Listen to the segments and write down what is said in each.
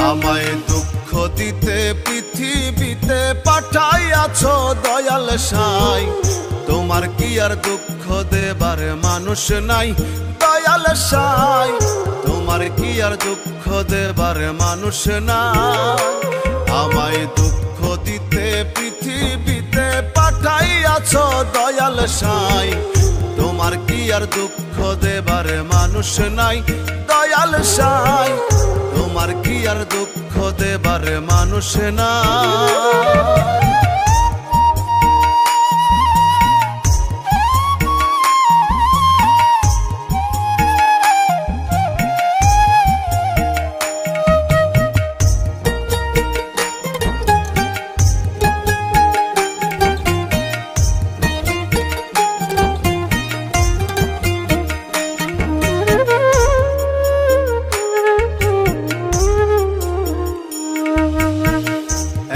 আমায় দুঃখ দিতে পৃথিবীতে পাঠাইয়াছো দয়াল সাই, তোমার কি আর দুঃখ দেবার মানুষ নাই? দয়াল সাই, তোমার কি আর দুঃখ দেবার মানুষ নাই? আমায় দুঃখ দিতে পৃথিবীতে পাঠাইয়াছো দয়াল সাই, তোমার কি আর দুঃখ দেবার মানুষ নাই? দয়াল সাই, তোমার কি আর দুঃখ দেবার মানুষ নাই?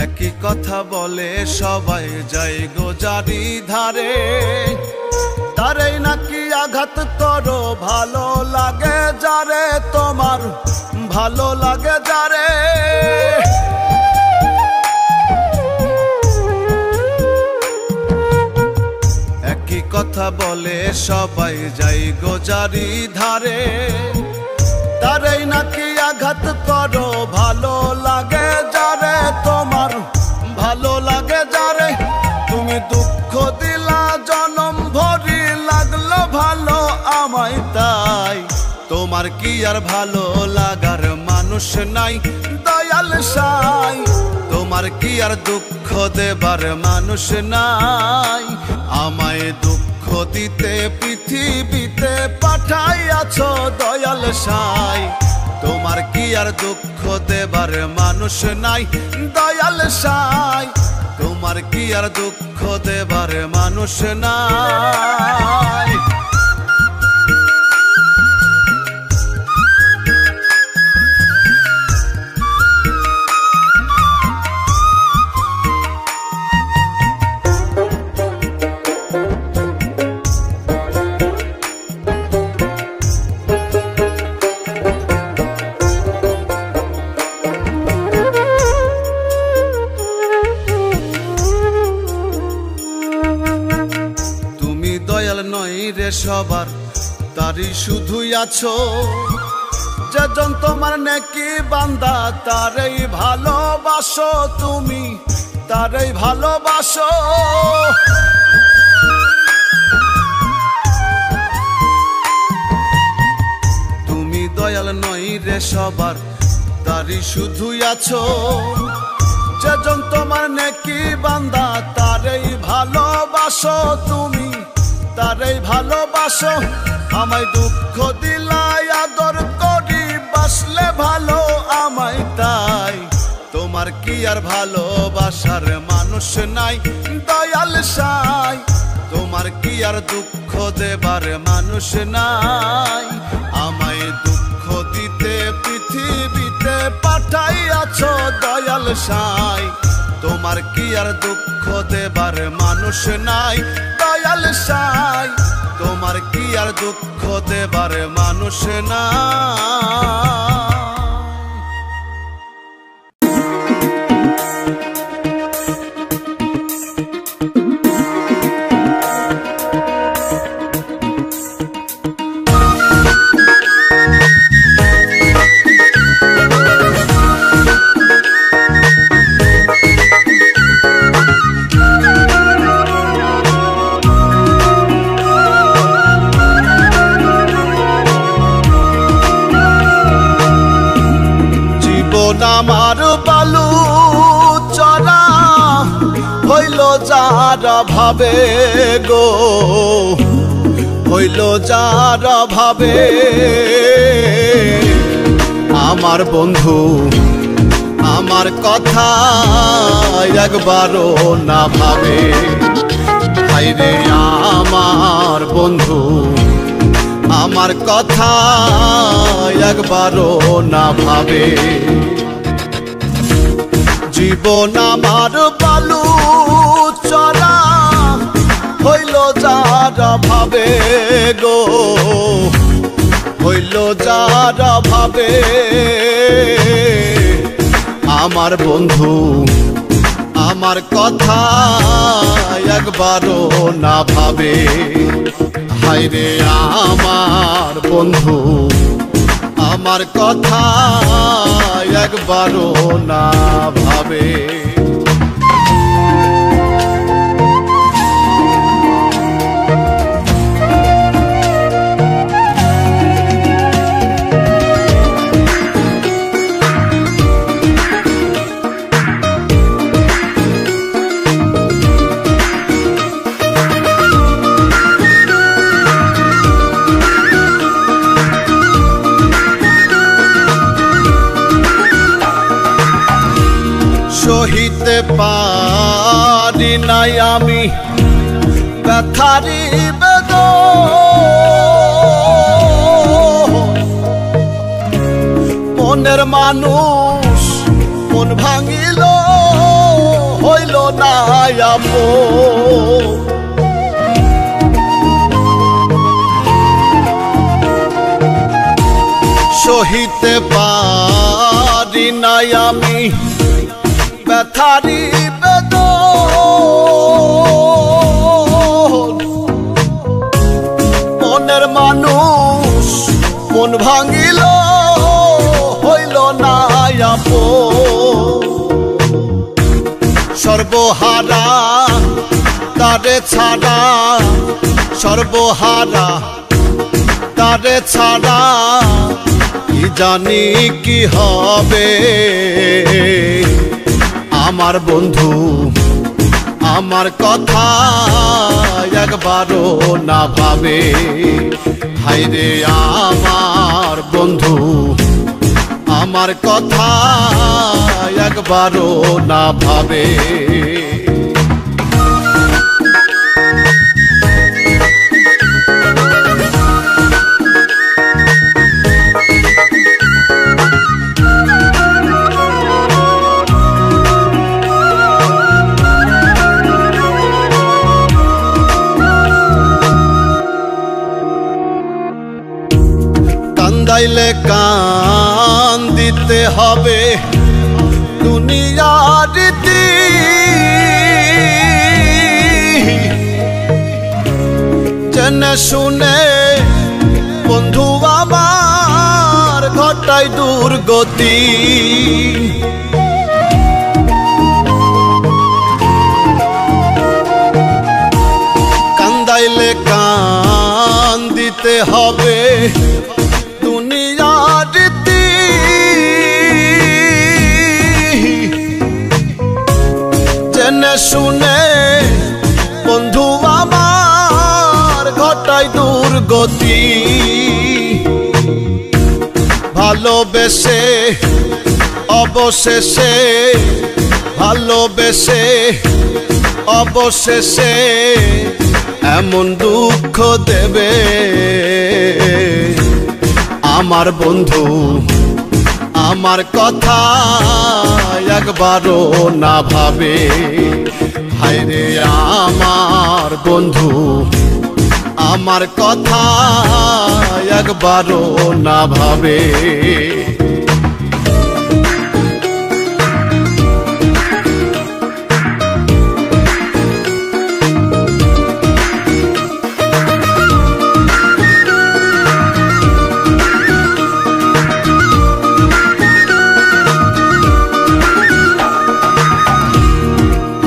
একই কথা বলে সবাই যাই গো জারি ধারে, তারেই নাকি আঘাত করো ভালো লাগে যারে, তোমার ভালো লাগে যারে। একই কথা বলে সবাই যাই গো জারি ধারে, তারেই নাকি আঘাত করো ভালো লাগে যারে, তোমার ভালো লাগে যারে। তুমি দুঃখ দিলা জনম ভরি লাগলো ভালো আমায় তাই, তোমার কি আর ভালো লাগার মানুষ নাই? দয়াল সাই, তোমার কি আর দুঃখ দেবার মানুষ নাই? আমায় দুঃখ দিতে পৃথিবীতে পাঠাইয়াছো দয়াল সাই, তোমার কি আর দুঃখ দেবার মানুষ নাই? দয়াল সাই, তোমার কি আর দুঃখ দেবার মানুষ নাই? নই রে সবার, তারই শুধুই আছো, যেজন তোমার নেকি বান্দা তারই ভালোবাসো, তুমি তারই ভালোবাসো। তুমি দয়াল নই রে সবার, তারই শুধুই আছো, যেজন তোমার নেকি বান্দা তারই ভালোবাসো, তুমি তারই ভালোবাসো। আমায় দুঃখ দিলাই আদর করি বাসলে ভালো আমায় তাই, তোমার কি আর ভালোবাসার মানুষ নাই? দয়াল সাই, তোমার কি আর দুঃখ দেবার মানুষ নাই? আমায় দুঃখ দিতে পৃথিবীতে পাঠাইয়াছো দয়াল সাই, তোমার কি আর দুঃখ দেবার মানুষ নাই? দয়াল সাই, তোমার কি আর দুঃখ দেবার মানুষ নাই? আমার বালু চরা হইল যার ভাবে গো, হইল যার ভাবে। আমার বন্ধু আমার কথা একবারও না ভাবে। হায়রে আমার বন্ধু আমার কথা একবারও না ভাবে। জীবন আমার বালু চরা হইল যারা ভাবে গো, হইল যারা ভাবে আমার বন্ধু আমার কথা একবারও না ভাবে। হায়রে আমার বন্ধু আমার কথা একবারও না ভাবে। সহিতে পারি নাই আমি ব্যথারি বেদন, মনের মানুষ মন ভাঙিল হইল না আপন। সহিতে পারি নাই আমি ব্যথারি বেদন, মনের মানুষ মন ভাঙিল হইল না আপন। সর্বহারা তারে ছাড়া, সর্বহারা তারে ছাড়া কি জানি কি হবে আমার বন্ধু আমার কথা একবারও না ভাবে। হায়রে আমার বন্ধু আমার কথা একবারও না ভাবে। কান্দাইলে কান দিতে হবে দুনিয়ার রীতি, জেনে শুনে বন্ধু আমার ঘটাই দুর্গতি। কান্দাইলে কান দিতে হবে দুনিয়ার রীতি, জেনে শুনে বন্ধু আমার ঘটাই দুর্গতি। ভালোবেসে অবশেষে, ভালোবেসে অবশেষে এমন দুঃখ দেবে আমার বন্ধু আমার কথা একবারও না ভাবে। হায়রে আমার বন্ধু আমার কথা একবারও না ভাবে।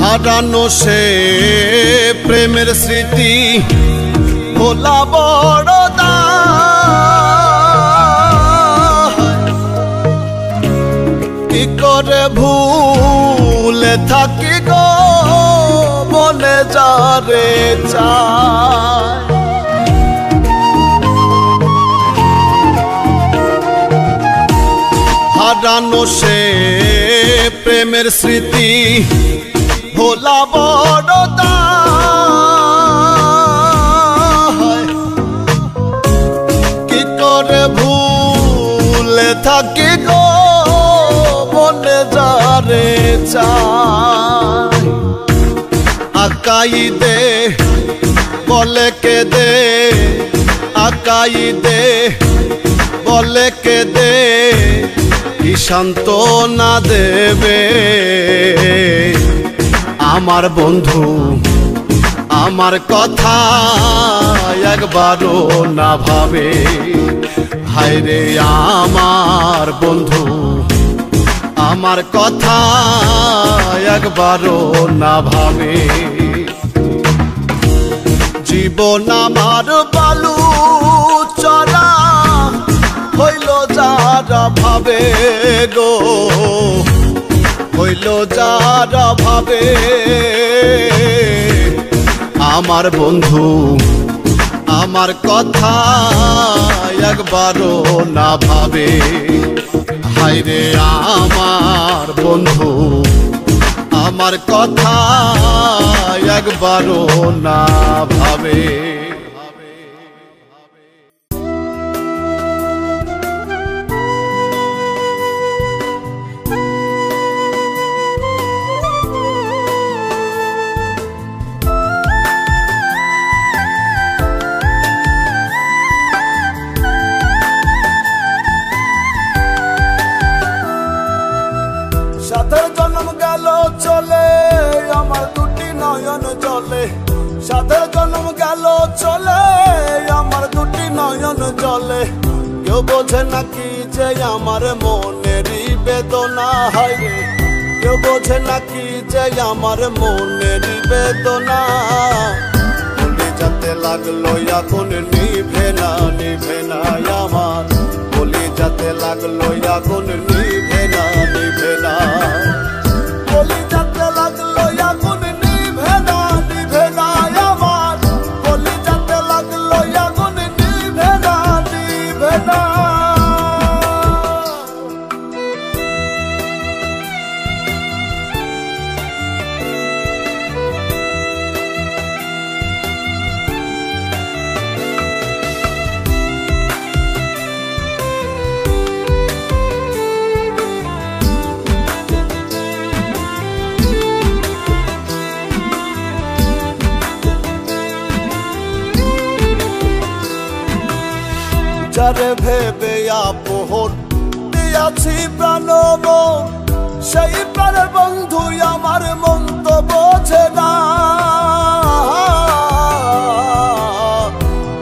হারানো সে প্রেমের স্মৃতি ভোলা বড় দায়, কি করে ভুলে থাকি গো মনে যারে চায়। হারানো সে প্রেমের স্মৃতি ভোলা বড় দায়, কি করে ভুলে থাকি গো মনে যারে চায়। আকাই দে বলে কে দে, আকাই দে বলে কে দে, কি সান্ত্বনা দেবে আমার বন্ধু আমার কথা একবারও না ভাবে। হায়রে আমার বন্ধু আমার কথা একবারও না ভাবে। জীবন আমার বালু চড়া হইল যারা ভাবে গো, হইল যারা ভাবে আমার বন্ধু আমার কথা একবারও না ভাবে। হায়রে আমার বন্ধু আমার কথা একবারও না ভাবে। সাথের জন্ম গেল চলে আমার দুটি নয়ন জলে, সাথের জন্ম গেল চলে আমার দুটি নয়ন জলে। কেউ বোঝে নাকি যে আমার মনেরই বেদনা, হায় রে কেউ বোঝে নাকি যে আমার মনেরই বেদনা। বলি যাতে লাগলো আগুন নিভে না নিভে না আমার, বলি যাতে লাগলো আগুন নিভে না নিভে না, বলি যাতে লাগলো আগুন নিভে না নিভে না আমার, বলি যাতে লাগলো আগুন নিভে না নিভে না। যারে ভেবে আপন দিয়াছি প্রাণ মন, সেই প্রাণের বন্ধু আমার মন তো বোঝে না।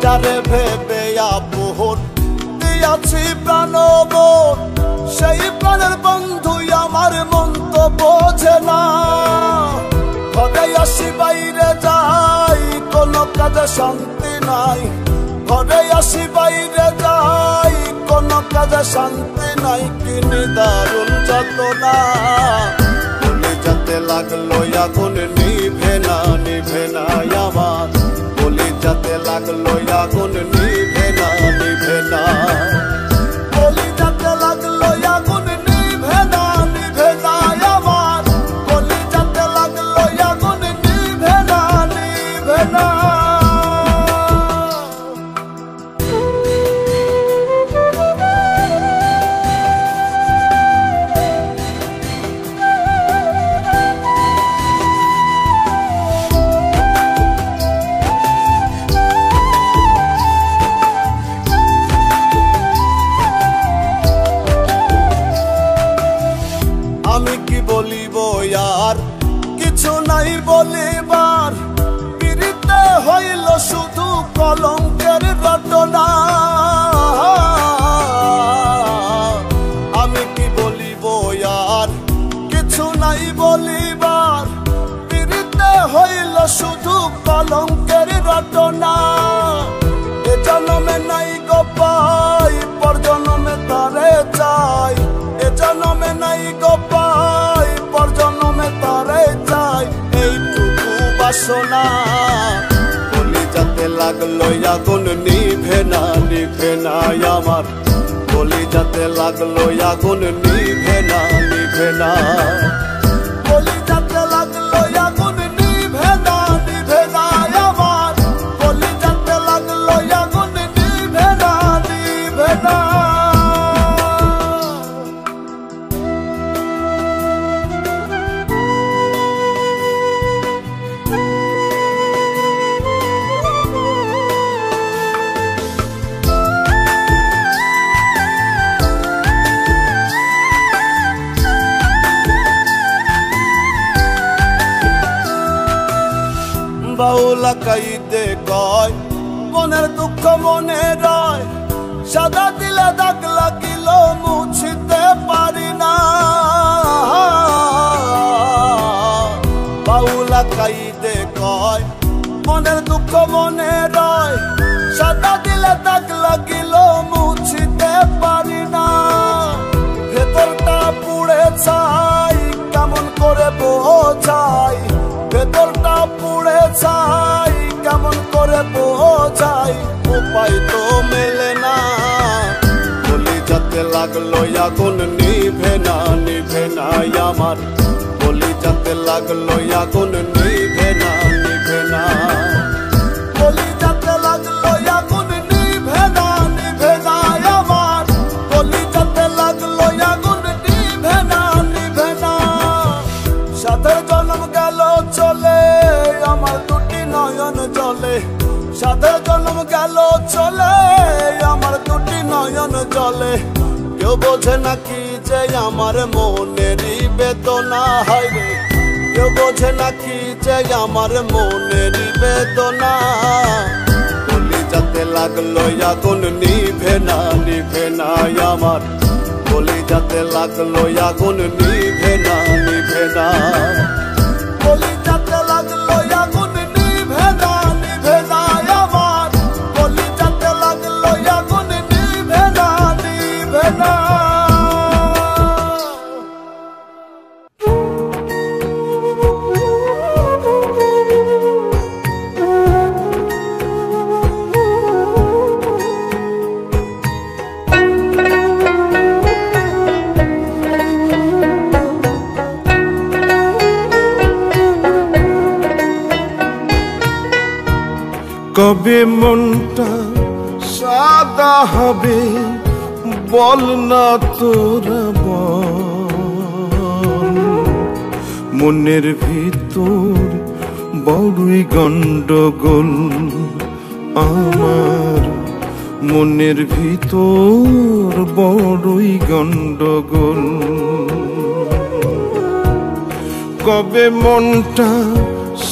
যারে ভেবে আপন দিয়াছি প্রাণ মন, সেই প্রাণের বন্ধু আমার মন তো বোঝে না। ঘরে আসি বাইরে যাই কোনো কাজে শান্তি নাই, ঘরে আসি বাইরে যাই কোনো কাজে শান্তি নাই, কি নিদারুণ যাতনা। বলি যাতে লাগলো আগুন নিভে না নিভে না আমার, বলি যাতে লাগলো আগুন নিভে না নিভে না, বলি যাতে লাগলো আগুন নিভে না নিভে না আমার, বলি যাতে লাগলো আগুন নিভে না নিভে না। আমি কি বলিব আর কিছু নাই বলিবার, পিরিতে হইল শুধু কলঙ্কের রটনা। আমি কি বলিব আর কিছু নাই বলিবার, পিরিতে হইল শুধু কলঙ্কের রটনা। এ জন্মে নাই গো পাই পর জন্মে তারে চাই, এ জন্মে নাই গো পাই পর জন্মে তারে চাই, এইটুকু বাসনা। বলি যাতে লাগলো আগুন নিভে না নিভে না আমার, বলি যাতে লাগলো আগুন নিভে না নিভে না, বলি যাতে লাগলো বাউলা কাইদে কয় মনের দুঃখ মনে রয়, সাদা দিলে দাগ লাগিল মুছিতে পারি না। বাউলা কাইদে কয় মনের দুঃখ মনে রয়, সাদা দিলে দাগ লাগিল মুছিতে পারি না। ভেতরটা পুড়ে ছাই কেমন করে বোঝাই, ভেতরটা পুড়ে ছাই কেমন করে বোঝাই, উপায় তো মেলে না। কলিজাতে লাগলো আগুন নিভে না, নিভে না আমার। কলিজাতে লাগলো আগুন নিভে না, নিভে না। কলিজাতে লাগলো আগুন নিভে না, নিভে না আমার। কলিজাতে লাগলো আগুন নিভে না, নিভে না। সাথের জন্ম গেল চলে আমার দুটি নয়ন জলে, সাথের জন্ম গেল চলে আমার দুটি নয়ন জলে। কেউ বোঝে নাকি যে আমার মনেরই বেদনা হয় রে, কেউ বোঝে নাকি যে আমার মনেরই বেদনা। কলিজাতে লাগলো আগুন নিভে না, নিভে না আমার। কলিজাতে লাগলো আগুন নিভে না, নিভে না। কলিজাতে লাগলো আগুন নিভে না, নিভে না আমার। কলিজাতে লাগলো আগুন নিভে না, নিভে না। কবে মনটা সাদা হবে বল না তোরা বল, মনের ভিতর বড়ই গন্ডগোল আমার, মনের ভিতর বড়ই গন্ডগোল। কবে মনটা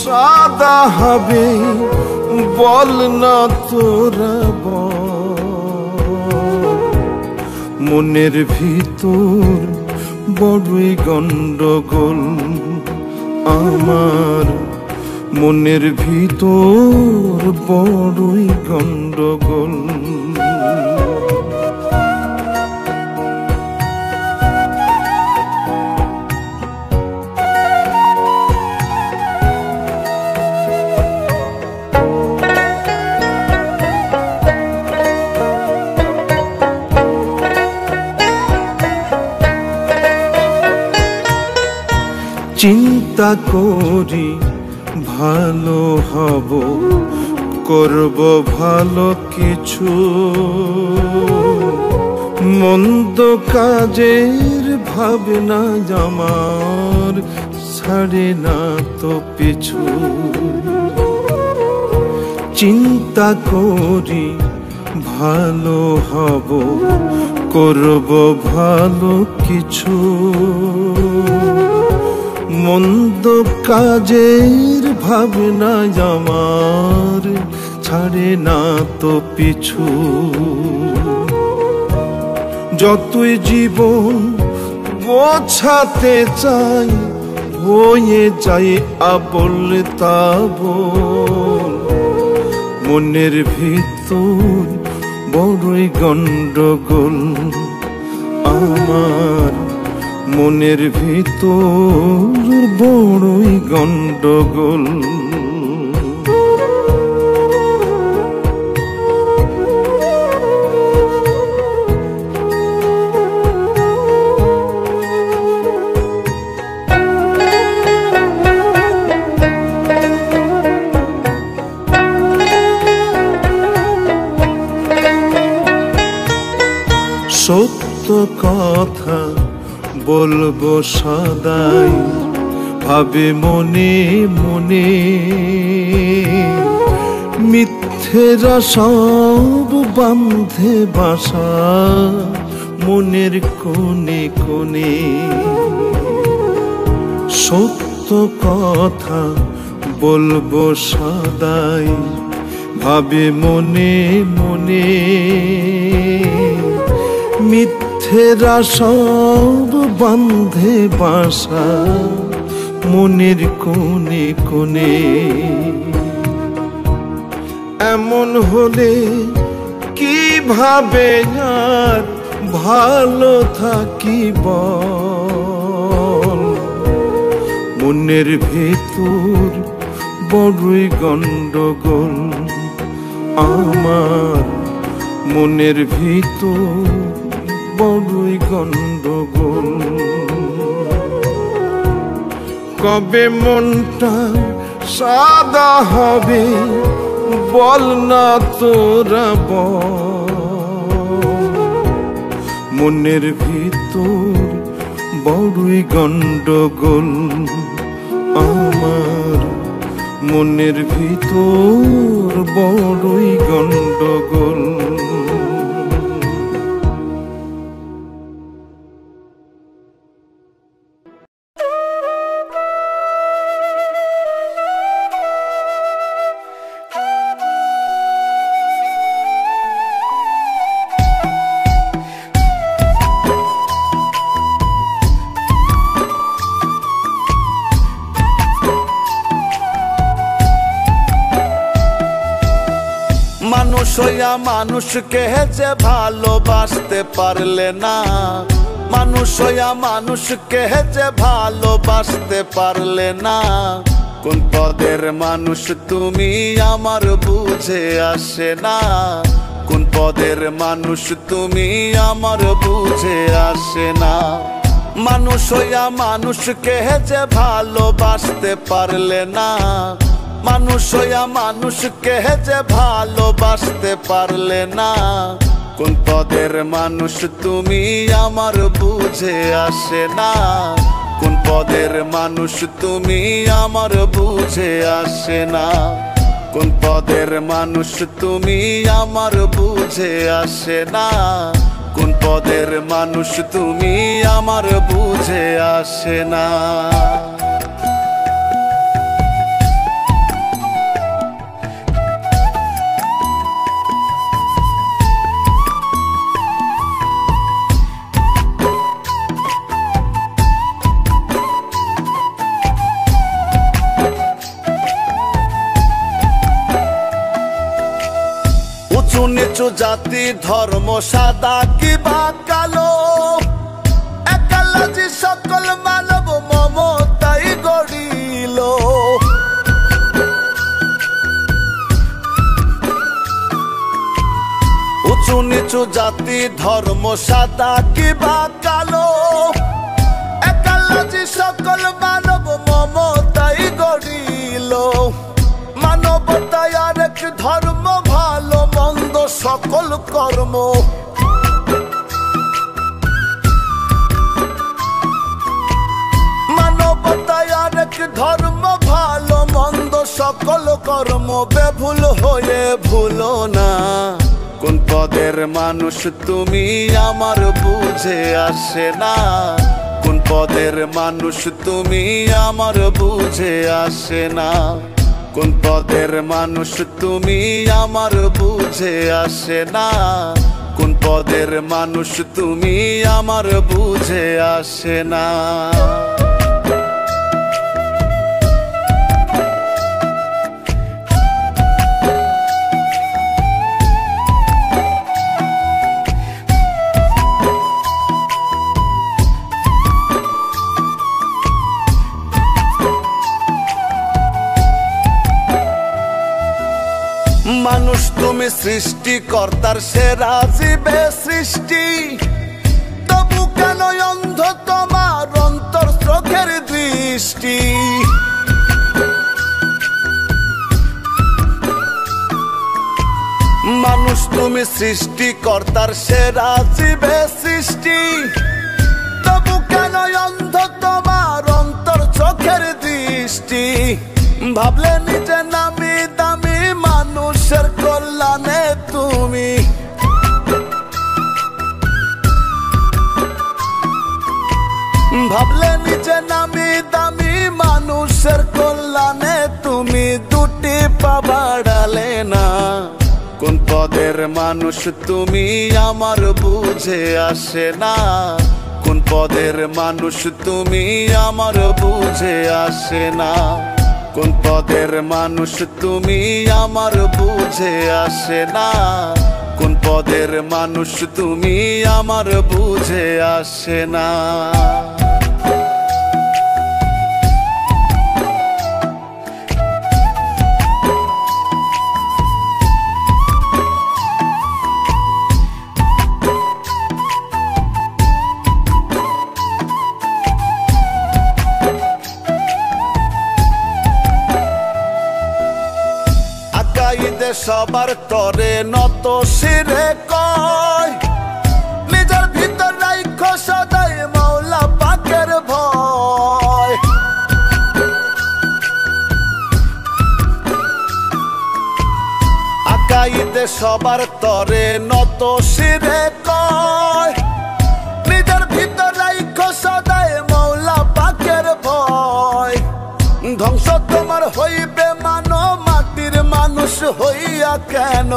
সাদা হবে বল না তোরা বল, মনের ভিতর বড়ই গন্ডগোল আমার, মনের ভিতর বড়ই গন্ডগোল। চিন্তা করি ভালো হব, করব ভালো কিছু, মন্দ কাজের ভাবনা আমার ছাড়ে না তো পিছু। চিন্তা করি ভালো হব, করব ভালো কিছু, মন্দ কাজের ভাবনা আমার ছাড়ে না তো পিছু। যতই জীবন বোঝাতে চাই হয়ে যাই আবল তাবল, মনের ভিতর বড়ই গন্ডগোল আমার, মনের ভিতর বড়ই গন্ডগোল। সত্য কথা বলবো সদাই ভাবে মনে মনে, মিথ্যেরা সব বাঁধে বাসা মনের কোণে কোণে। সত্য কথা বলবো সদাই ভাবে মনে মনে, মিথ্যেরা সব বাঁধে বাসা মনের কোণে কোণে। এমন হলে কিভাবে আর ভালো থাকিব, মনের ভেতর বড়ই গন্ডগোল আমার, মনের ভিতর বড়ই গন্ডগোল। কবে মনটা সাদা হবে বল না তোরা বল, মনের ভিতর বড়ই গন্ডগোল আমার, মনের ভিতর বড়ই গন্ডগোল। মানুষ হইয়া মানুষকে যে ভালোবাসতে পারলে না, মানুষ হইয়া মানুষকে যে ভালোবাসতে পারলে না, কোন পদের মানুষ তুমি আমার বুঝে আসে না, কোন পদের মানুষ তুমি আমার বুঝে আসে না। মানুষ হইয়া মানুষকে যে ভালোবাসতে পারলে না, মানুষ হইয়া মানুষকে যে ভালোবাসতে পারলে না, কোন পদের মানুষ তুমি আমার বুঝে আসে না, কোন পদের মানুষ তুমি আমার বুঝে আসে না, কোন পদের মানুষ তুমি আমার বুঝে আসে না, কোন পদের মানুষ তুমি আমার বুঝে আসে না। উঁচু নিচু জাতি ধর্ম সাদা কিবা কালো, একালাজি সকল মানব মমতাই গড়িল। উঁচু নিচু জাতি ধর্ম সাদা কিবা কালো, একালাজি সকল মানব মমতাই গড়িল। মানবতায় আরেক ধর্ম ভালো মন্দ সকল কর্ম, মানবতায় আরেক ধর্ম ভালো মন্দ সকল কর্ম। বেভুল হয়ে ভুলো না, কোন পদের মানুষ তুমি আমার বুঝে আসে না, কোন পদের মানুষ তুমি আমার বুঝে আসে না, কোন পদের মানুষ তুমি আমার বুঝে আসে না, কোন পদের মানুষ তুমি আমার বুঝে আসে না। মানুষ তুমি সৃষ্টিকর্তার সেরা জীবে সৃষ্টি, তবু কেন অন্ধ তোমার অন্তর চোখের দৃষ্টি। মানুষ তুমি সৃষ্টিকর্তার সেরা জীবে সৃষ্টি, তবু কেন অন্ধ তোমার অন্তর চোখের দৃষ্টি। ভাবলে নিজে নামি দামি মানুষের কল্যাণে তুমি, ভাবলে নিজে নামি দামি মানুষের কল্যাণে তুমি। গেলে না। কোন পদের মানুষ তুমি আমার বুঝে আসে না। কোন পদের মানুষ তুমি আমার বুঝে আসে না। কোন পদের মানুষ তুমি আমার বুঝে আসে না। কোন পদের মানুষ তুমি আমার বুঝে আসে না। আকাইদে সবার তরে নত শিরে কয়, নিজের ভিতর রাইখো সদাই মাওলা পাকের ভয়। আকাইদে সবার তরে নত শিরে কয়, নিজের ভিতর রাইখো সদাই মাওলা পাকের ভয়। ধ্বংস তোমার হইবে মানো মাটির মানুষ হইয়া কেন।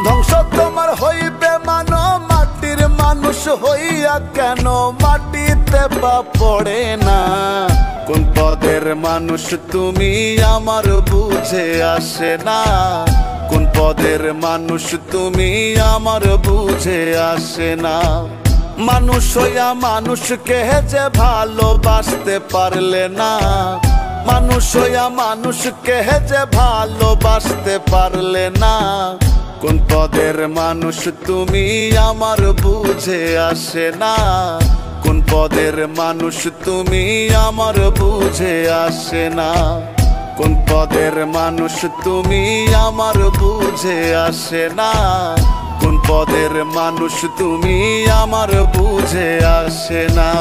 ধ্বংস তোমার হইবে মানো মাটির মানুষ হইয়া কেন। মাটিতে পা পড়ে না। কোন পদের মানুষ তুমি আমার বুঝে আসে না। কোন পদের মানুষ তুমি আমার বুঝে আসে না। মানুষ হইয়া মানুষকে যে ভালোবাসতে পারলে না। মানুষ হইয়া মানুষকে যে ভালোবাসতে পারলে না। কোন পদের মানুষ তুমি আমার বুঝে আসে না। কোন পদের মানুষ তুমি আমার বুঝে আসে না। কোন পদের মানুষ তুমি আমার বুঝে আসে না। কোন পদের মানুষ তুমি আমার বুঝে আসে না।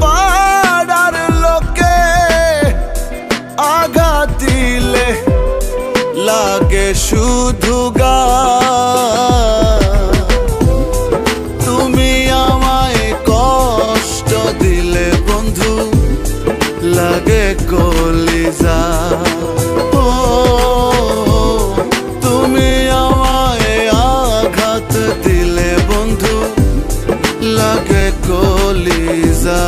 পাড়ার লোকে আঘাত দিলে লাগে শুধু গা। তুমি আমায় কষ্ট দিলে বন্ধু লাগে কলিজা। ও তুমি আমায় আঘাত দিলে বন্ধু লাগে কলিজা।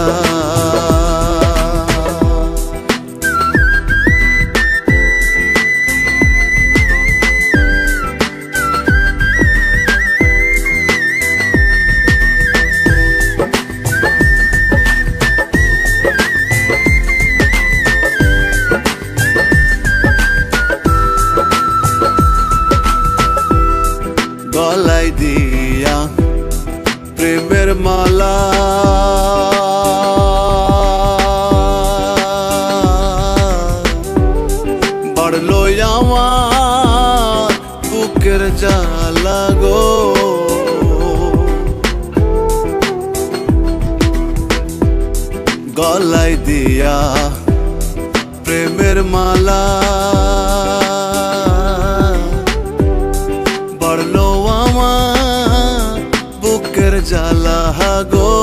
গলায় দিয়া প্রেমের মালা বাড়লো আমার বুকের জ্বালা গো। গলায় দিয়া প্রেমের মালা বাড়লো আমার বুকের জ্বালা গো।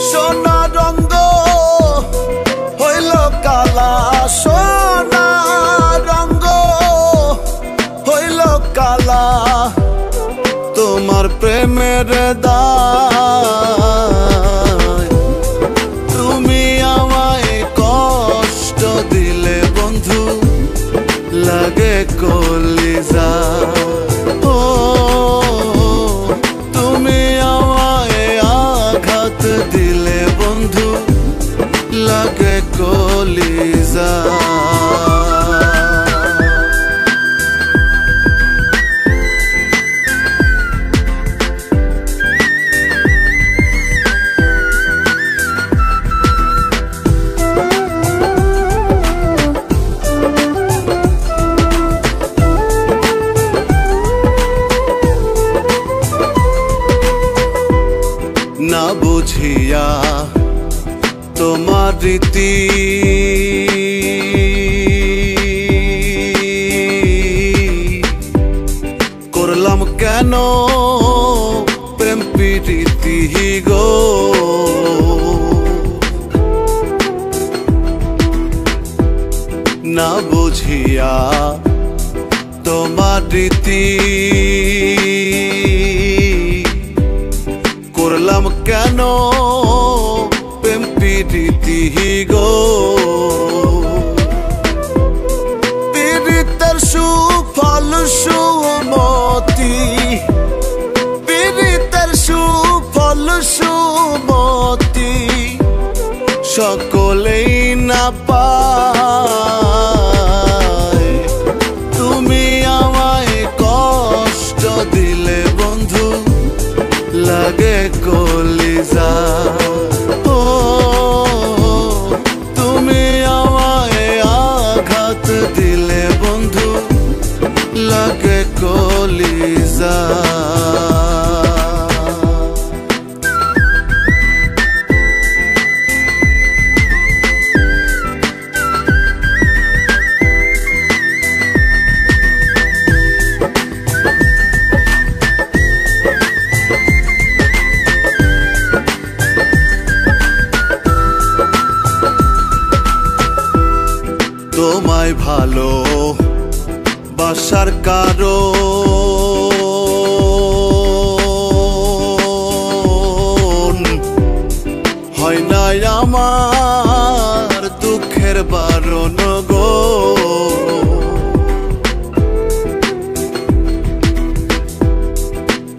সোনা রঙ্গ হইল কালা। সোনা রঙ্গ হইল কালা। তোমার প্রেমের দায়। তুমি আমায় কষ্ট দিলে বন্ধু লাগে কলিজা। ও তুমি আমায় আঘাত দিলে বন্ধু লাগে কলিজা। না বুঝিয়া তোমার রীতি করলাম কেন প্রেম প্রীতি গো না বুঝিয়া তোমার রীতি করলাম কেন প্রেম প্রীতি গো পীড়িতের সুফল সুমতি পীড়িতের সুফল সুমতি সকলেই না পায় তুমি আমায় কষ্ট দিলে বন্ধু লাগে কলিজা ও তুমি আমায় আঘাত দিলে বন্ধু লাগে কলিজা তোমায় ভালো বাসার কারণ হয় না আমার দুঃখের বারণ গো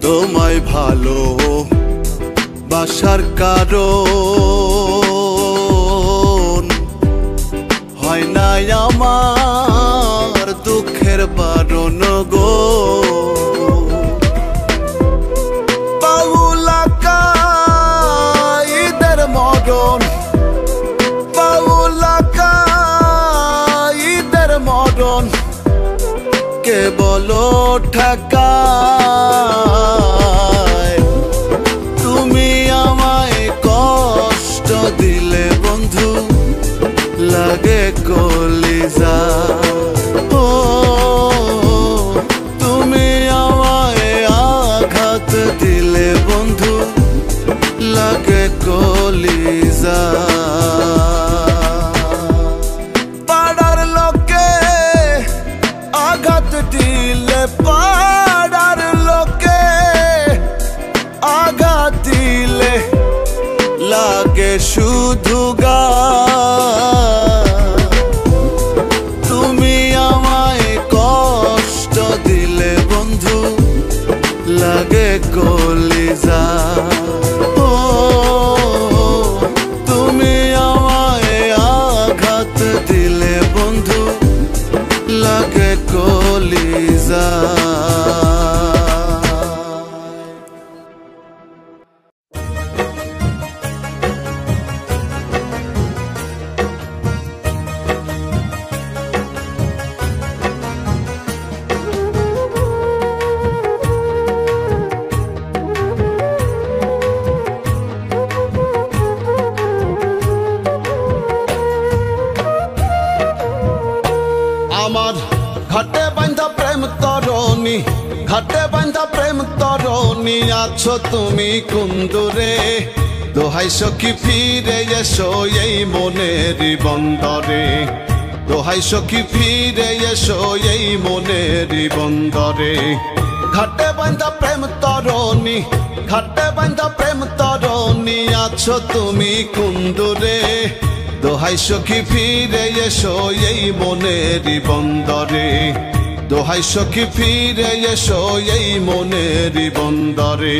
তোমায় ভালো বাসার কারণ হয় না আমার দুঃখের বারণ গো বাউলা কাইদের মরণ বাউলা কাইদের মরণ কেবল ঠেকায় তুমি আমায় কষ্ট দিলে বন্ধু লাগে কলিজা ও তুমি আমায় আঘাত দিলে বন্ধু লাগে কলিজা পাড়ার লোকে আঘাত দিলে পাড়ার লোকে আঘাত দিলে লাগে শুধু গা তুমি আমায় কষ্ট দিলে বন্ধু লাগে কলিজা ও তুমি আমায় আঘাত দিলে বন্ধু লাগে কলিজা আমার ঘাটে বাঁধা প্রেম তরণী ঘাটে বাঁধা প্রেম তরণী আছো তুমি কুন্দুরে দোহাই সখী ফিরে এসো এই মনের বন্দরে দোহাই সখী ফিরে এসো এই মনের বন্দরে ঘাটে বাঁধা প্রেম তরণী ঘাটে বাঁধা প্রেম তরণী আছো তুমি কুন্দুরে দোহাই সখী ফিরে এসো এই মনের বন্দরে দোহাই সখী ফিরে এসো এই মনের বন্দরে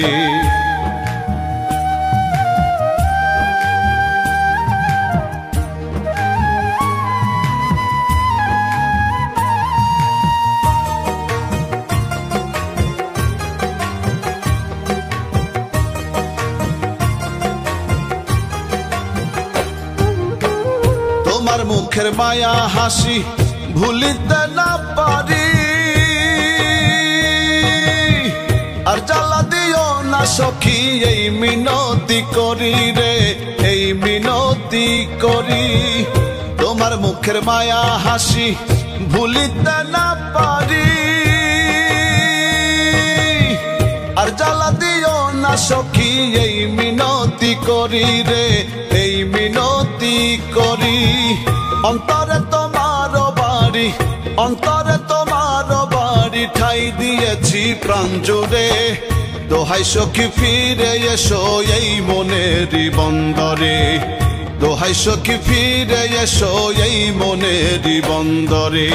তোমার মুখের মায়া হাসি ভুলিতে না পারি আর জ্বালা দিও না না সখী এই মিনতি করি রে, এই মিনতি করি। তোমার মুখের মায়া হাসি ভুলিতে না পারি, আর জ্বালা দিও না সখী এই মিনতি করি রে, এই মিনতি করি। অন্তরে তোমার বাড়ি, অন্তরে তোমার বাড়ি, ঠাই দিয়েছি প্রাণ জুড়ে। দোহাই সখী ফিরে এসো এই মনেরই বন্দরে, দোহাই সখী ফিরে এসো এই মনেরই বন্দরে।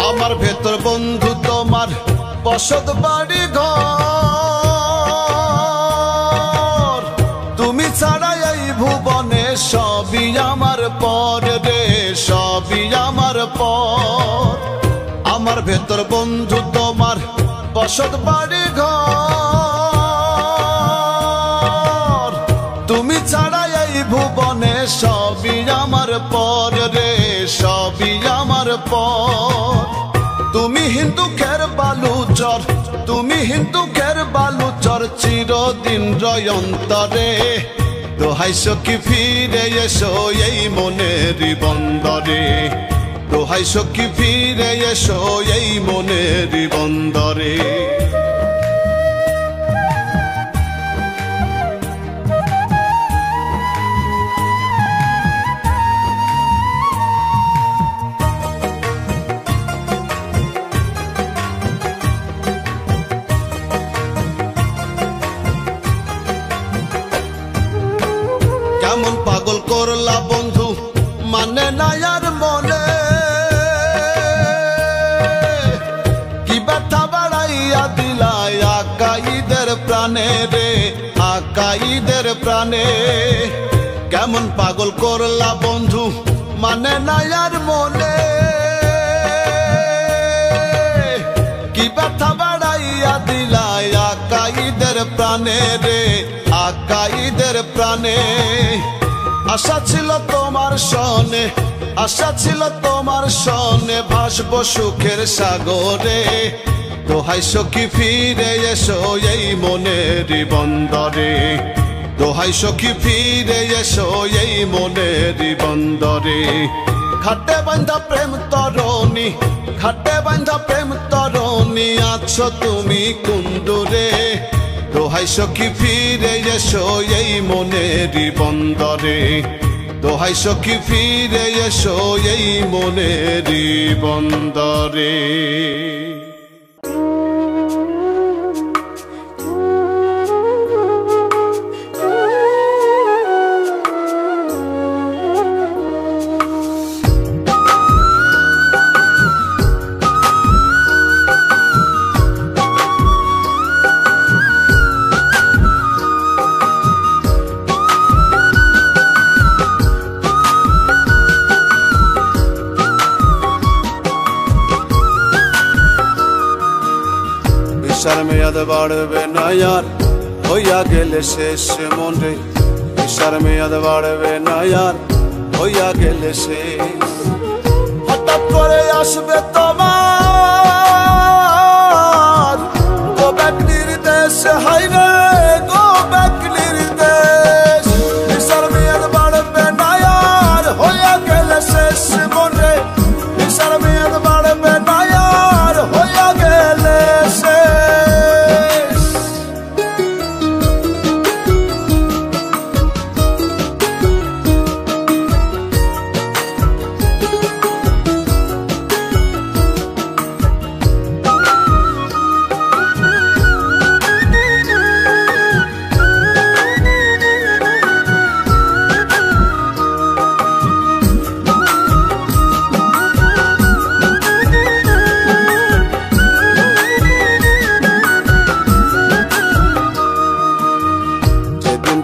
আমার ভেতর বন্ধু তোমার বসত বাড়ি ঘর, তুমি ছাড়া এই ভুবনে সবই আমার পর রে, সবই আমার পর। আমার ভেতর বন্ধু তোমার বসত বাড়ি ঘর, তুমি ছাড়া এই ভুবনে সবই আমার পর রে, সবই আমার পর। তুমি হিন্দুকের বালুচর, তুমি হিন্দুকের বালুচর, চিরদিন রয় অন্তরে। দোহাই সখী ফিরে এসো এই মনেরই বন্দরে, দোহাই সখী ফিরে এসো এই মনেরই বন্দরে। কেমন পাগল করলা বন্ধু মানে না আর মনে, কি ব্যথা বাড়াইয়া দিলা আকাইদের প্রাণে রে, আকাইদের প্রাণে। কেমন পাগল করলা বন্ধু মানে না আর মনে, কি ব্যথা বাড়াইয়া দিলা আকাইদের প্রাণে রে, আকাইদের প্রাণে। আশা ছিল তোমার সনে, আশা ছিল তোমার সনে, ভাসবো সুখের সাগরে। দোহাই সখী ফিরে এসো এই মনেরই বন্দরে, দোহাই সখী ফিরে এসো এই মনেরই বন্দরে। ঘাটে বাঁধা প্রেম তরণী, ঘাটে বাঁধা প্রেম তরণী, আছো তুমি কুণ্ডুরে। দোহাই সখী ফিরে এসো এই মনেরই বন্দরে, দোহাই সখী ফিরে এসো এই মনেরই বন্দরে। নেশার মেয়াদ বাড়বে না আর হইয়া গেলে শেষ মনে, নেশার মেয়াদ বাড়বে না আর হইয়া গেলে শেষ। হঠাৎ করে আসবে তোমার গো ব্যাক নির্দেশ, হাইরে গো ব্যাক নির্দেশ। নেশার মেয়াদ বাড়বে না আর হইয়া গেলে শেষ মনে, নেশার মেয়াদ বাড়বে না আর হইয়া গেলে শেষ।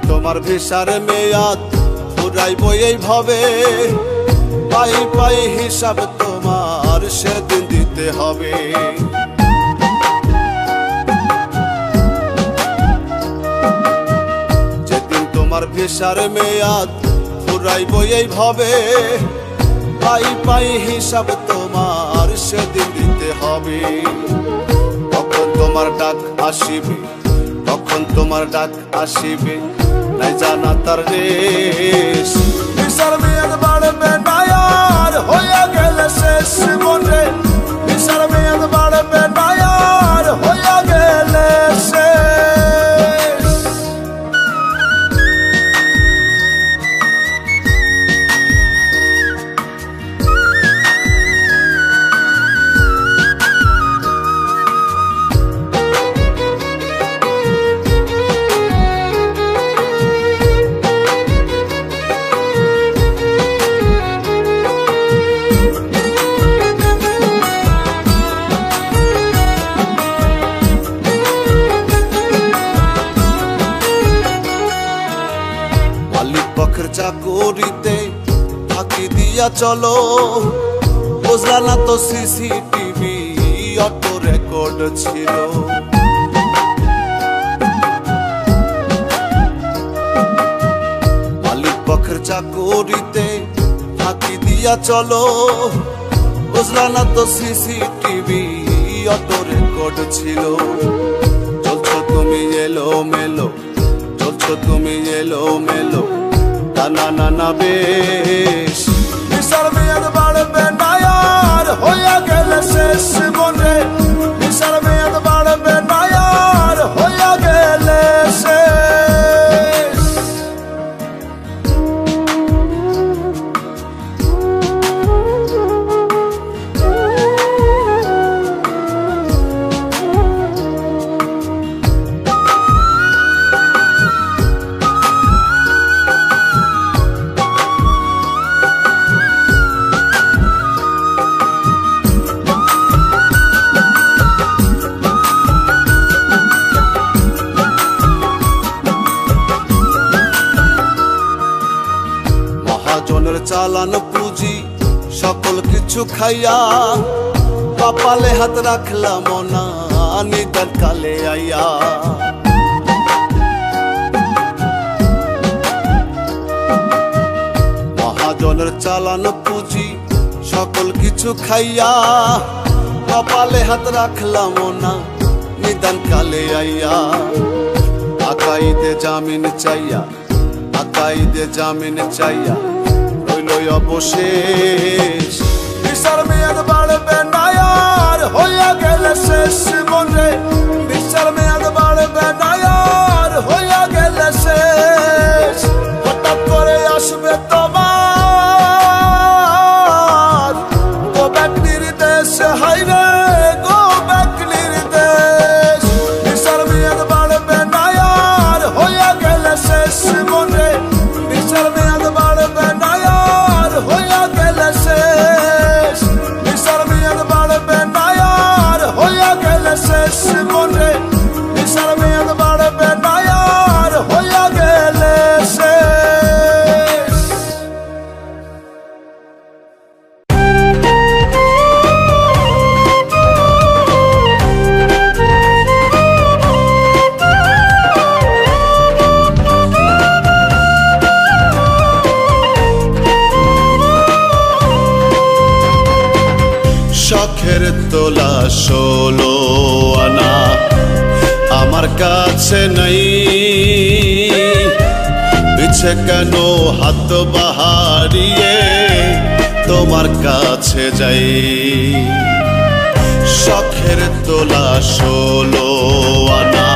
তোমার ভিসার মেয়াদ ফুরাইব এইভাবে, পাই পাই হিসাব তোমার সেদিন দিতে দিতে হবে। যেদিন তোমার ভিসার মেয়াদ ফুরাইব এইভাবে, পাই পাই হিসাব তোমার সেদিন দিতে হবে। কখন তোমার ডাক আসিবে, কখন তোমার ডাক আসিবে, নাই জানা তার রেশ। ভিসার মেয়াদ বাড়বে না আর হইয়া গেলে শেষ মনে, ভিসার মেয়াদ বাড়বে না আর হইয়া গেলে শেষ। চাকরিতে ফাঁকি দিয়া চলো, বুঝলা না তো সিসিটিভি অটো রেকর্ড ছিল। মালিক পক্ষের চাকরিতে ফাঁকি দিয়া চলো, বুঝলা না তো সিসিটিভি অটো রেকর্ড ছিল। চলছো তুমি এলো মেলো, চলছো তুমি এলো মেলো, না না না বেশ। ভিসার মেয়াদ বাড়বে না আর হইয়া গেলে শেষ মনে, ভিসার মেয়াদ বাড়বে না আর হইয়া গেলে শেষ। মহাজনের চালানো পুঁজি সকল কিছু খাইয়া, কপালে হাত রাখলাম না নিদান কালে আইয়া। মহাজনের চালানো পুঁজি সকল কিছু খাইয়া, কপালে হাত রাখলাম না নিদান কালে আইয়া। আকাইদে জামিন চাইয়া, আকাইদে জামিন চাইয়া রইল অবশেষ। ভিসার মেয়াদ বাড়বে না আর হইয়া গেলে শেষ মনে, ভিসার মেয়াদ বাড়বে না আর হইয়া গেলে শেষ। হঠাৎ করে আসবে তোমার গো ব্যাক নির্দেশ, হাইরে গো ব্যাক নির্দেশ। ভিসার মেয়াদ বাড়বে না আর হইয়া গেলে শেষ মনে, ভিসার মেয়াদ বাড়বে না আর হইয়া গেলে শেষ। ভিসার মেয়াদ বাড়বে না আর হইয়া গেলে শেষ মনে, ভিসার মেয়াদ বাড়বে না আর হইয়া গেলে শেষ। শখের তোলা 16 আনা আমার কাছে নাই, পিছে কেন হাত বাহারিয়ে তোমার কাছে যাই। শখের তোলা 16 আনা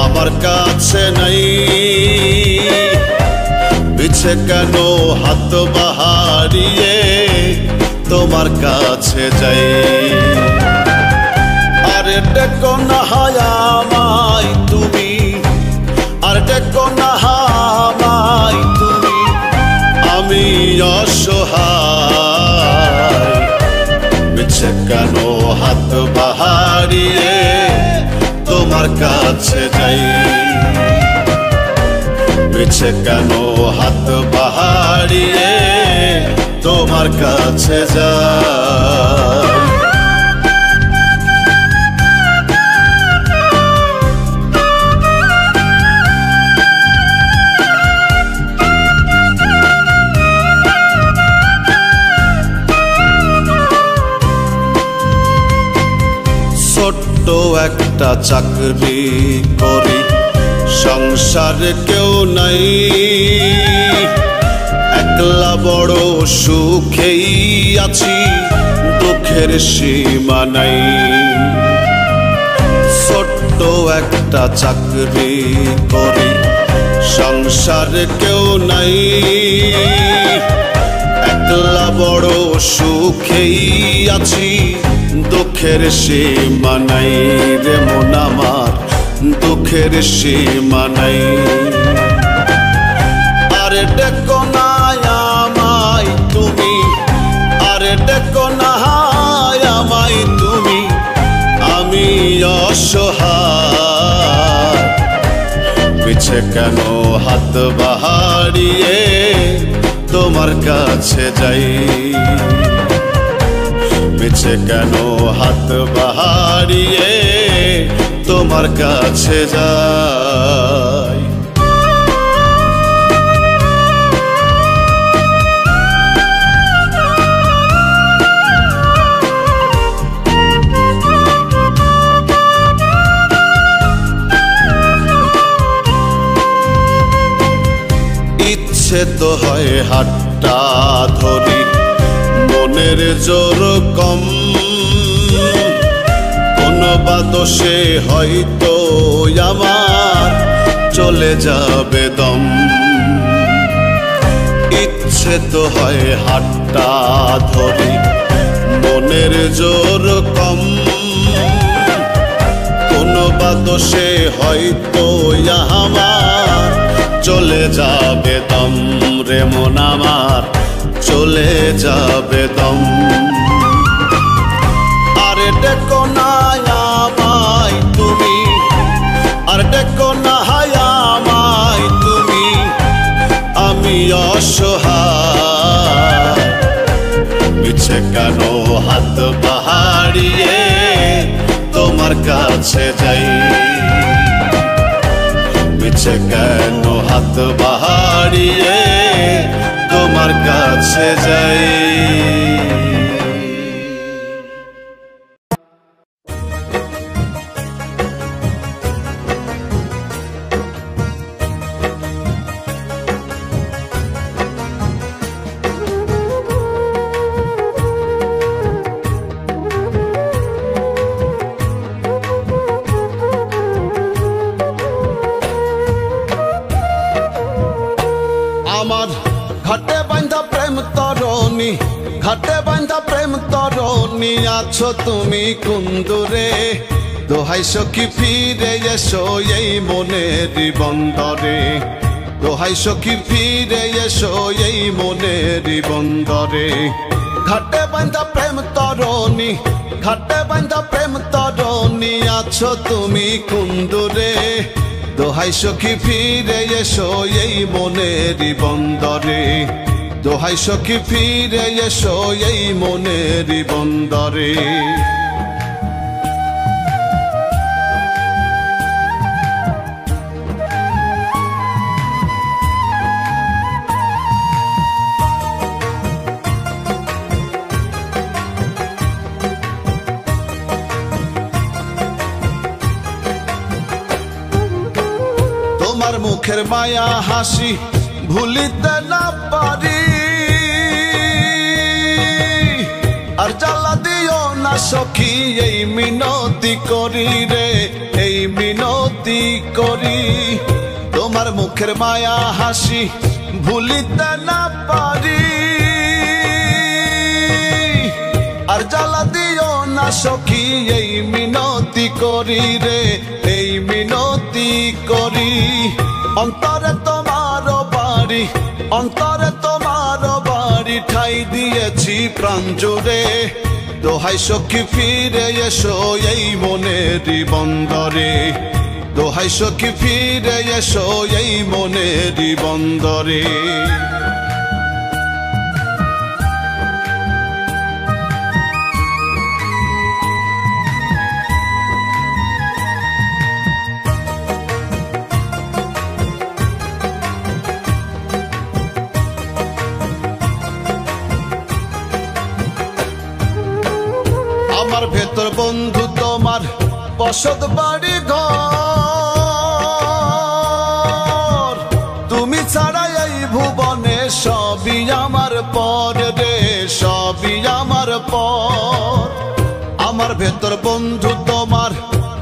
আমার কাছে নাই, পিছে কেন হাত বাহারিয়ে তোমার কাছে যাই। আরে ডেকো না আমায় তুমি, আর ডেকো না আমায় তুমি, আমি অসহায়। মিছে কেন হাত বাহারিয়ে তোমার কাছে যাই, মিছে কেন হাত বাহারিয়ে তোমার কাছে যাই। ছোট্ট একটা চাকরি করি, সংসারে কেউ নাই, একলা বড় সুখেই আছি, দুঃখের সীমা নাই। ছোট্ট একটা চাকরি করি, সংসারে কেউ নাই, একলা বড় সুখেই আছি, দুঃখের সীমা নাই রে মন আমার, দুঃখের সীমা নাই। আরে ডেকো না আমায় তুমি, আরে ডেকো না আমায় তুমি, আমি অসহায়। পিছে কেন হাত বাড়িয়ে তোমার কাছে যাই, পিছে কেন হাত বাড়িয়ে তোমার কাছে যাই। ইচ্ছে তো হয় হাতটা ধরি, মনের জোর কম, কোনো বা দোষে হয়তো আমার চলে যাবে দম। ইচ্ছে তো হয় হাতটা ধরি, মনের জোর কম, কোনো বা দোষে হয়তো আমার চলে যাবে দম রে মন আমার, চলে যাবে দম। আরে ডেকো না আমায় তুমি, আর ডেকো না আমায় তুমি, আমি অসহায়। পিছে কেন হাত বাড়িয়ে তোমার কাছে যাই, পিছে কেন হাত বাড়িয়ে তোমার কাছে যাই। আমার ঘাটে বাঁধা প্রেম তরণী, ঘাটে বাঁধা প্রেম তরণী, আছো তুমি কুন্দুরে। দোহাই সখী ফিরে এসো এই মনের বন্দরে, দোহাই সখী ফিরে এসো এই মনের বন্দরে। ঘাটে বাঁধা প্রেম তরণী, ঘাটে বাঁধা প্রেম তরণী, আছো তুমি কুন্দুরে। দোহাই সখী ফিরে এসো এই মনের বন্দরে, দোহাই সখী ফিরে এসো এই মনের বন্দরে। তোমার মুখের মায়া হাসি ভুলিতে না পারি, আর জ্বালা দিও না সখী এই মিনতি করি রে, এই মিনতি করি। তোমার মুখের মায়া হাসি ভুলিতে না পারি, আর জ্বালা দিও না সখী এই মিনতি করি রে, এই মিনতি করি। অন্তরে তোমার বাড়ি, অন্তরে তোমার বাড়ি, ঠাই দিয়েছি প্রাণ জুড়ে। দোহাই সখী ফিরে এসো এই মনের বন্দরে, দোহাই সখী ফিরে এসো এই মনের বন্দরে। আমার ভেতর বন্ধু তোমার বসত বাড়ি ঘর। তুমি ছাড়া এই ভুবনে সবই আমার পর রে, সবই আমার পর। আমার ভেতর বন্ধু তোমার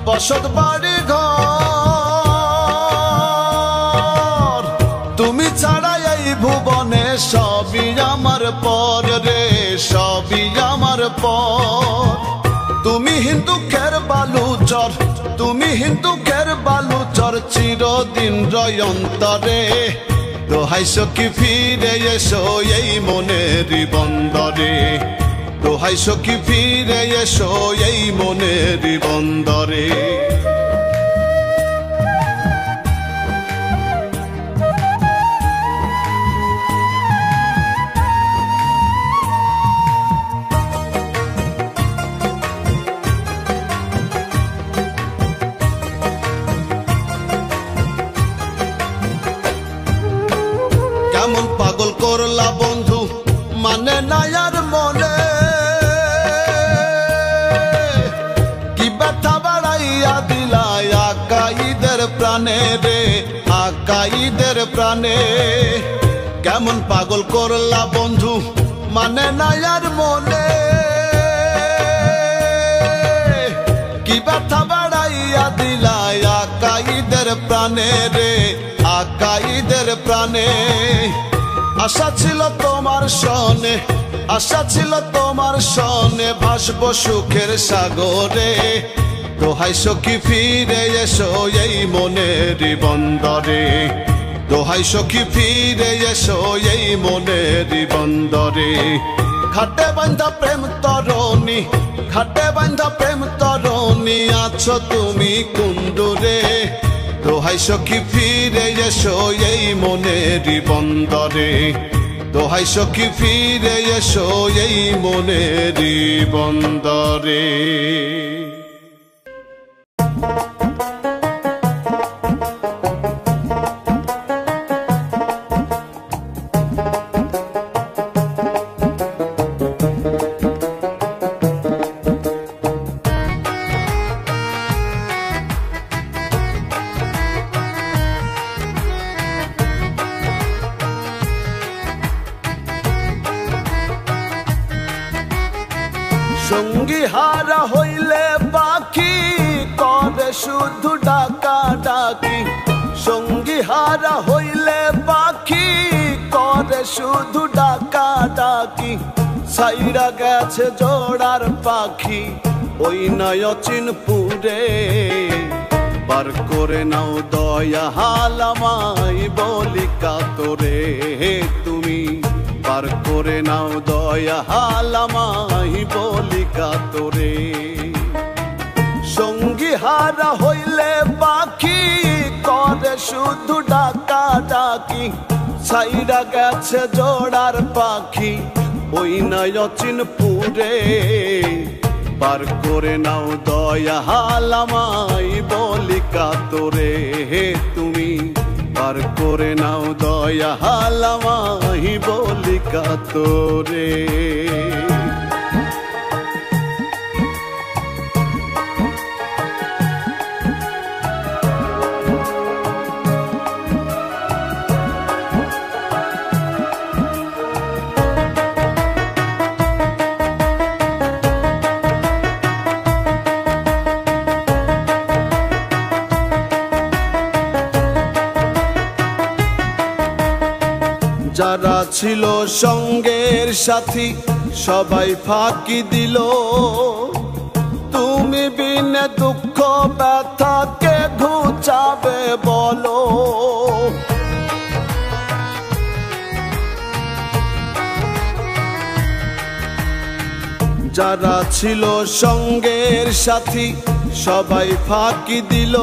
বসত বাড়ি ঘর। তুমি ছাড়া এই ভুবনে সবই আমার পর রে, সবই আমার পর। তুমি হিন্দুকের বালুচর, তুমি হিন্দুকের বালুচর, চিরদিন রয় অন্তরে। দোহাই সখী ফিরে এসো এই মনেরই বন্দরে, দোহাই সখী ফিরে এসো এই মনেরই বন্দরে। কেমন পাগল করলা বন্ধু মানে না আর মনে, কি ব্যথা বাড়াইয়া দিলা আকাইদের প্রাণে রে, আকাইদের প্রাণে। কেমন পাগল করলা বন্ধু মানে না আর মনে, কি ব্যথা বাড়াইয়া দিলা আকাইদের প্রাণে রে, আকাইদের প্রাণে। আশা ছিল তোমার সনে, আশা ছিল তোমার সনে, ভাসবো সুখের সাগরে। দোহাই সখী ফিরে এসো এই মনেরই বন্দরে, দোহাই সখী ফিরে এসো এই মনেরই বন্দরে। ঘাটে বান্ধা প্রেম তরণী, ঘাটে বান্ধা প্রেম তরণী, আছো তুমি কুণ্ডুরে। দোহাই সখী ফিরে এসো এই মনেরই বন্দরে, দোহাই সখী ফিরে এসো এই মনেরই বন্দরে। সঙ্গী হারা হইলে পাখি করে শুধু ডাকা ডাকি, সঙ্গী হারা হইলে পাখি করে শুধু ডাকা ডাকি। ছাইরা গেছে জোড়ার পাখি ওই নয় চিনপুরে, পার করে নাও দয়া হালামাই বলি কাতরে। তুমি পার করে নাও দয়া হালামাই বলি কাতরে। সঙ্গী হারা হইলে পাখি করে শুধু ডাকা ডাকি, ছাইরা গেছে জোড়ার পাখি ওই নয় চিনপুরে, পার করে নাও দয়া হালামাই বলি কাতরে। তুমি পার করে নাও দয়া হালামাই বলি কাতরে। যারা ছিল সঙ্গের সাথী সবাই ফাঁকি দিল, তুমি বিনে দুঃখ ব্যথাকে ঘুচাবে বলো। যারা ছিল সঙ্গের সাথী সবাই ফাঁকি দিল,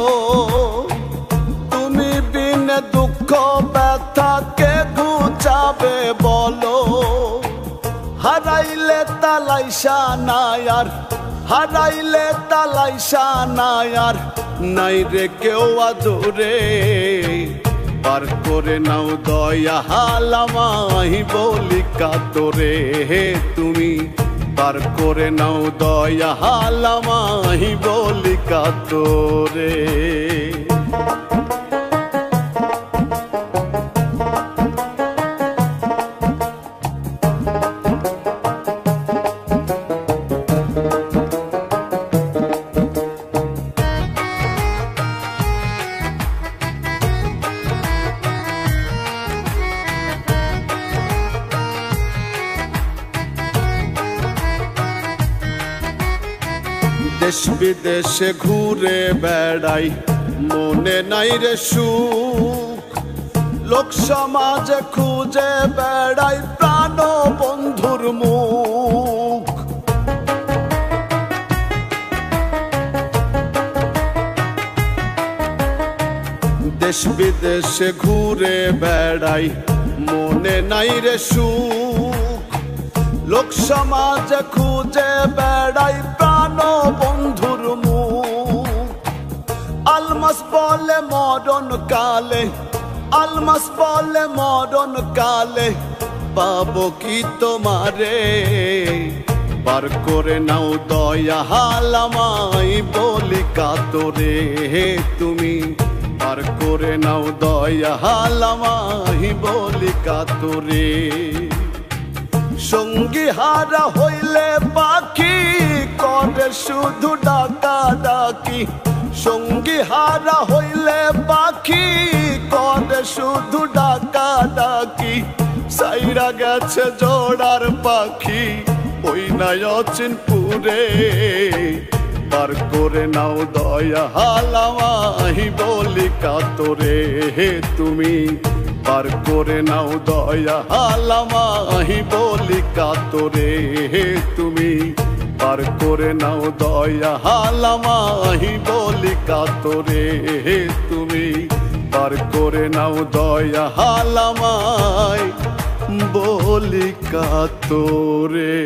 তুমি বিনে দুঃখ ব্যথাকে ঘুচাবে বলো। হারাইলে তালাইশা নায়ার, হারাইলে তালাইশা নায়ার, নাই রে কেউ আদরে। পার করে নাও দয়া হালামাই বলি কাতরে। তুমি বার করে নাও দয়া হালামাহি বলি কাতরে। দেশ বিদেশে ঘুরে বেড়াই মনে নাই রে সুখ, লোক সমাজে খুঁজে বেড়াই প্রাণ বন্ধুর মুখ। দেশ বিদেশে ঘুরে বেড়াই মনে নাই রে সুখ, লোক সমাজে খুঁজে বেড়াই প্রাণ বন্ধুর মুখ। আলমাস বলে মরণ কালে, আলমাস বলে মরণ কালে পাবো কি তোমারে, বার করে নাও দয়া হালামাই বলি কাতরে। তুমি বার করে নাও দয়া হালামাই বলি কাতরে। সঙ্গী হারা হইলে পাখি করে শুধু ডাকা ডাকি, সঙ্গী হারা হইলে পাখি করে শুধু ডাকা ডাকি। সাইরা গেছে জোড়ার পাখি ওই নাই অচিনপুরে, বার করে নাও দয়া হালামাহি বলি কাতরে। তুমি বার করে নাও দয়া হালামাহি বলি কাতরে। তুমি বার করে নাও দয়া হালামাহি বলি কাতরে। তুমি বার করে নাও দয়া হালামাই বলি কাতরে।